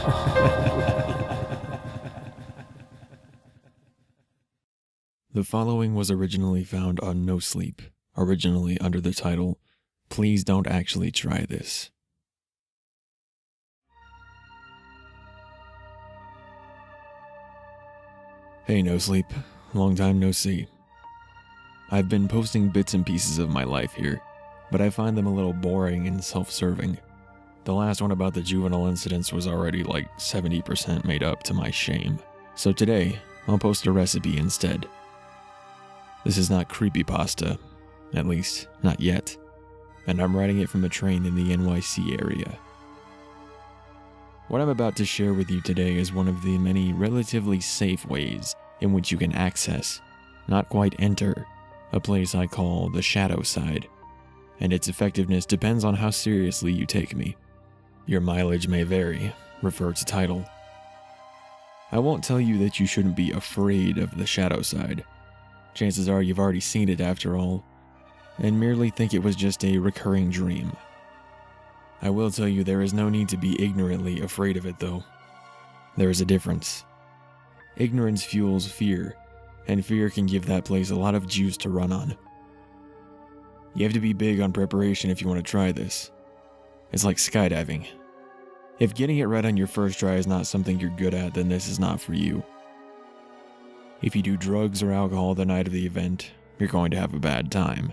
The following was originally found on No Sleep, originally under the title, Please Don't Actually Try This. Hey No Sleep, long time no see. I've been posting bits and pieces of my life here, but I find them a little boring and self-serving. The last one about the juvenile incidents was already like 70% made up to my shame, so today I'll post a recipe instead. This is not creepypasta, at least not yet, and I'm writing it from a train in the NYC area. What I'm about to share with you today is one of the many relatively safe ways in which you can access, not quite enter, a place I call the shadow side, and its effectiveness depends on how seriously you take me. Your mileage may vary, refer to title. I won't tell you that you shouldn't be afraid of the shadow side. Chances are you've already seen it after all, and merely think it was just a recurring dream. I will tell you there is no need to be ignorantly afraid of it though. There is a difference. Ignorance fuels fear, and fear can give that place a lot of juice to run on. You have to be big on preparation if you want to try this. It's like skydiving. If getting it right on your first try is not something you're good at, then this is not for you. If you do drugs or alcohol the night of the event, you're going to have a bad time.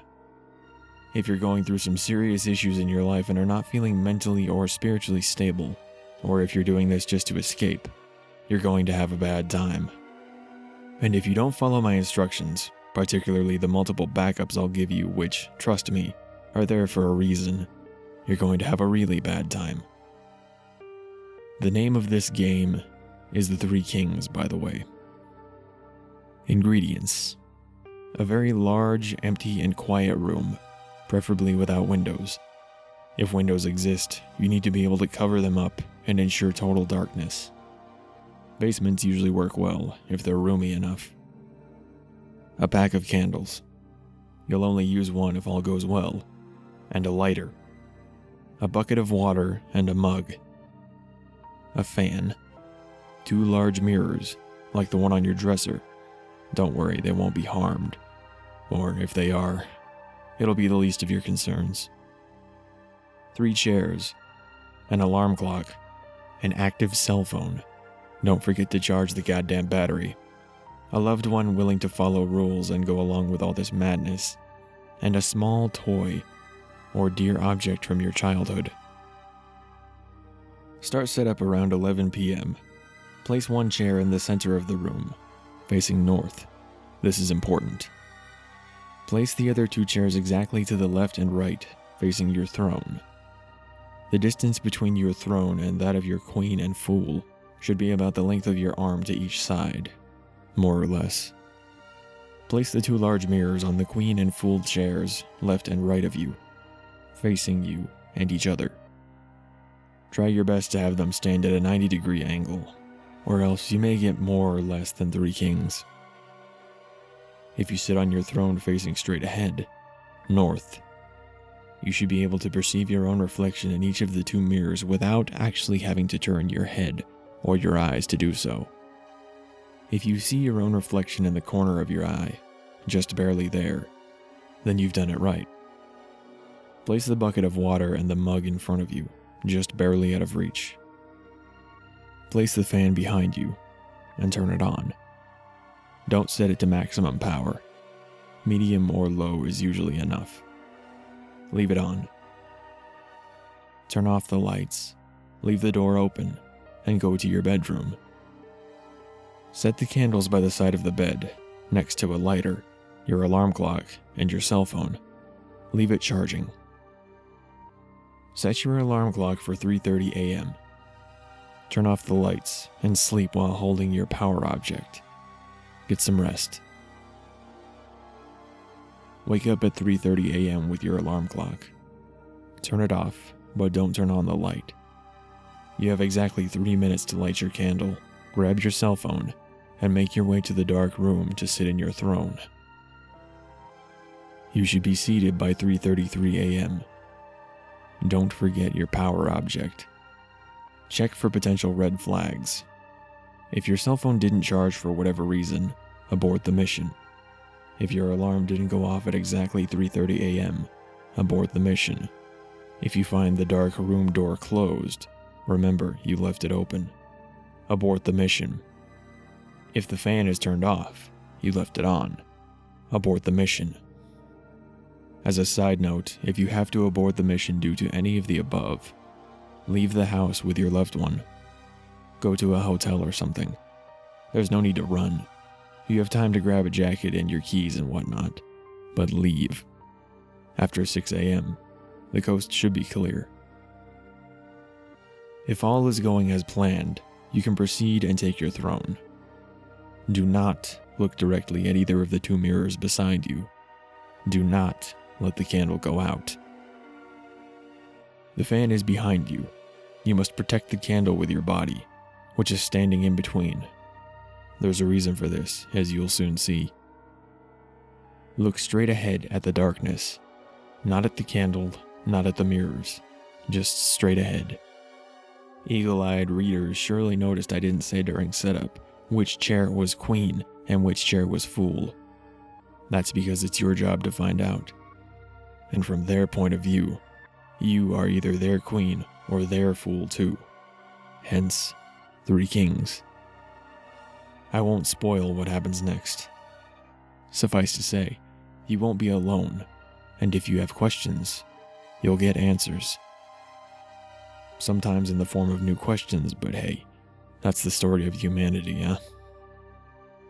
If you're going through some serious issues in your life and are not feeling mentally or spiritually stable, or if you're doing this just to escape, you're going to have a bad time. And if you don't follow my instructions, particularly the multiple backups I'll give you, which, trust me, are there for a reason, you're going to have a really bad time. The name of this game is The Three Kings, by the way. Ingredients: a very large, empty, and quiet room, preferably without windows. If windows exist, you need to be able to cover them up and ensure total darkness. Basements usually work well if they're roomy enough. A pack of candles. You'll only use one if all goes well. And a lighter. A bucket of water and a mug. A fan. 2 large mirrors, like the one on your dresser. Don't worry, they won't be harmed. Or if they are, it'll be the least of your concerns. 3 chairs. An alarm clock. An active cell phone. Don't forget to charge the goddamn battery. A loved one willing to follow rules and go along with all this madness. And a small toy or dear object from your childhood. Start setup around 11 p.m. Place 1 chair in the center of the room, facing north. This is important. Place the other 2 chairs exactly to the left and right, facing your throne. The distance between your throne and that of your queen and fool should be about the length of your arm to each side, more or less. Place the 2 large mirrors on the queen and fool chairs, left and right of you, facing you and each other. Try your best to have them stand at a 90-degree angle, or else you may get more or less than 3 kings. If you sit on your throne facing straight ahead, north, you should be able to perceive your own reflection in each of the 2 mirrors without actually having to turn your head or your eyes to do so. If you see your own reflection in the corner of your eye, just barely there, then you've done it right. Place the bucket of water and the mug in front of you, just barely out of reach. Place the fan behind you and turn it on. Don't set it to maximum power. Medium or low is usually enough. Leave it on. Turn off the lights, leave the door open, and go to your bedroom. Set the candles by the side of the bed, next to a lighter, your alarm clock, and your cell phone. Leave it charging. Set your alarm clock for 3:30 a.m. Turn off the lights and sleep while holding your power object. Get some rest. Wake up at 3:30 a.m. with your alarm clock. Turn it off, but don't turn on the light. You have exactly 3 minutes to light your candle, grab your cell phone, and make your way to the dark room to sit in your throne. You should be seated by 3:33 a.m. Don't forget your power object. Check for potential red flags. If your cell phone didn't charge for whatever reason, abort the mission. If your alarm didn't go off at exactly 3:30 a.m., abort the mission. If you find the dark room door closed, remember you left it open. Abort the mission. If the fan is turned off, you left it on. Abort the mission. As a side note, if you have to abort the mission due to any of the above, leave the house with your loved one. Go to a hotel or something. There's no need to run. You have time to grab a jacket and your keys and whatnot, but leave. After 6 a.m., the coast should be clear. If all is going as planned, you can proceed and take your throne. Do not look directly at either of the two mirrors beside you. Do not let the candle go out. The fan is behind you. You must protect the candle with your body, which is standing in between. There's a reason for this, as you'll soon see. Look straight ahead at the darkness, not at the candle, not at the mirrors, just straight ahead. Eagle-eyed readers surely noticed I didn't say during setup which chair was queen and which chair was fool. That's because it's your job to find out. And from their point of view, you are either their queen or their fool too. Hence, 3 kings. I won't spoil what happens next. Suffice to say, you won't be alone, and if you have questions, you'll get answers. Sometimes in the form of new questions, but hey, that's the story of humanity, huh?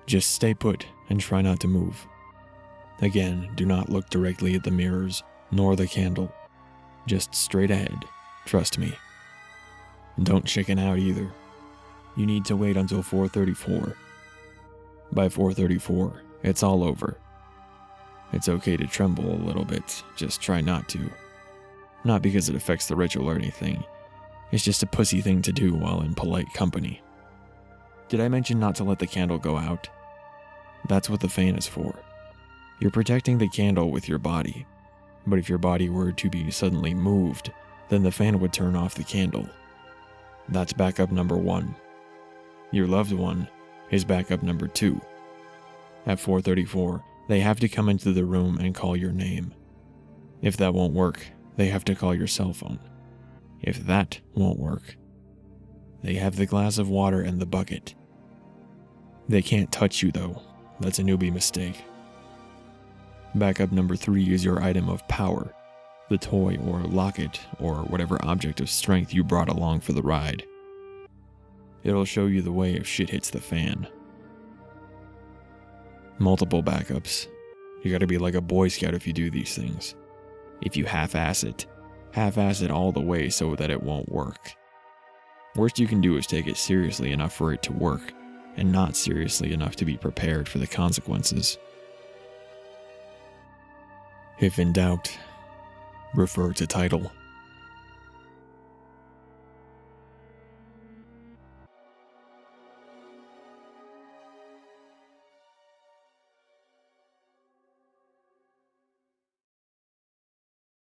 Just stay put and try not to move. Again, do not look directly at the mirrors, nor the candle. Just straight ahead, trust me. Don't chicken out either. You need to wait until 4:34. By 4:34, it's all over. It's okay to tremble a little bit, just try not to. Not because it affects the ritual or anything. It's just a pussy thing to do while in polite company. Did I mention not to let the candle go out? That's what the fan is for. You're protecting the candle with your body, but if your body were to be suddenly moved, then the fan would turn off the candle. That's backup number 1. Your loved one is backup number 2. At 4:34, they have to come into the room and call your name. If that won't work, they have to call your cell phone. If that won't work, they have the glass of water and the bucket. They can't touch you though. That's a newbie mistake. Backup number 3 is your item of power, the toy or locket or whatever object of strength you brought along for the ride. It'll show you the way if shit hits the fan. Multiple backups. You gotta be like a Boy Scout if you do these things. If you half-ass it all the way so that it won't work. Worst you can do is take it seriously enough for it to work, and not seriously enough to be prepared for the consequences. If in doubt, refer to title.